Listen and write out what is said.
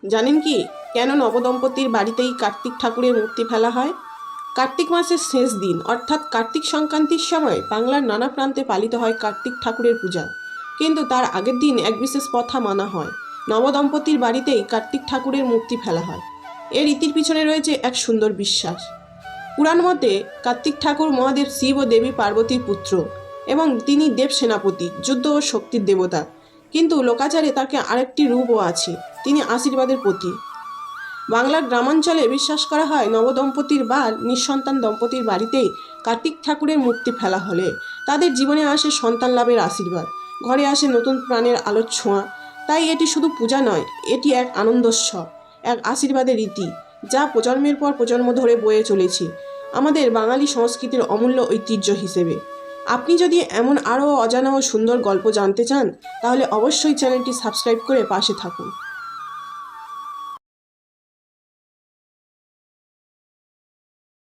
জানেন কি কেন নবদম্পতির বাড়িতেই কার্তিক ঠাকুরের মূর্তি ফেলা হয়? কার্তিক মাসের শেষ দিন অর্থাৎ কার্তিক সংক্রান্তির সময় বাংলার নানা প্রান্তে পালিত হয় কার্তিক ঠাকুরের পূজা। কিন্তু তার আগের দিন এক বিশেষ প্রথা মানা হয়, নবদম্পতির বাড়িতেই কার্তিক ঠাকুরের মূর্তি ফেলা হয়। এর রীতির পিছনে রয়েছে এক সুন্দর বিশ্বাস। পুরাণ মতে কার্তিক ঠাকুর মহাদেব শিব ও দেবী পার্বতীর পুত্র এবং তিনি দেব সেনাপতি, যুদ্ধ ও শক্তির দেবতা। কিন্তু লোকাচারে তাকে আরেকটি রূপও আছে, তিনি আশীর্বাদের প্রতীক। বাংলার গ্রামাঞ্চলে বিশ্বাস করা হয় নবদম্পতির বা নিঃসন্তান দম্পতির বাড়িতেই কার্তিক ঠাকুরের মূর্তি ফেলা হলে তাদের জীবনে আসে সন্তান লাভের আশীর্বাদ, ঘরে আসে নতুন প্রাণের আলোর ছোঁয়া। তাই এটি শুধু পূজা নয়, এটি এক আনন্দোৎসব, এক আশীর্বাদের রীতি যা প্রজন্মের পর প্রজন্ম ধরে বয়ে চলেছে আমাদের বাঙালি সংস্কৃতির অমূল্য ঐতিহ্য হিসেবে। আপনি যদি এমন আরও অজানা ও সুন্দর গল্প জানতে চান তাহলে অবশ্যই চ্যানেলটি সাবস্ক্রাইব করে পাশে থাকুন।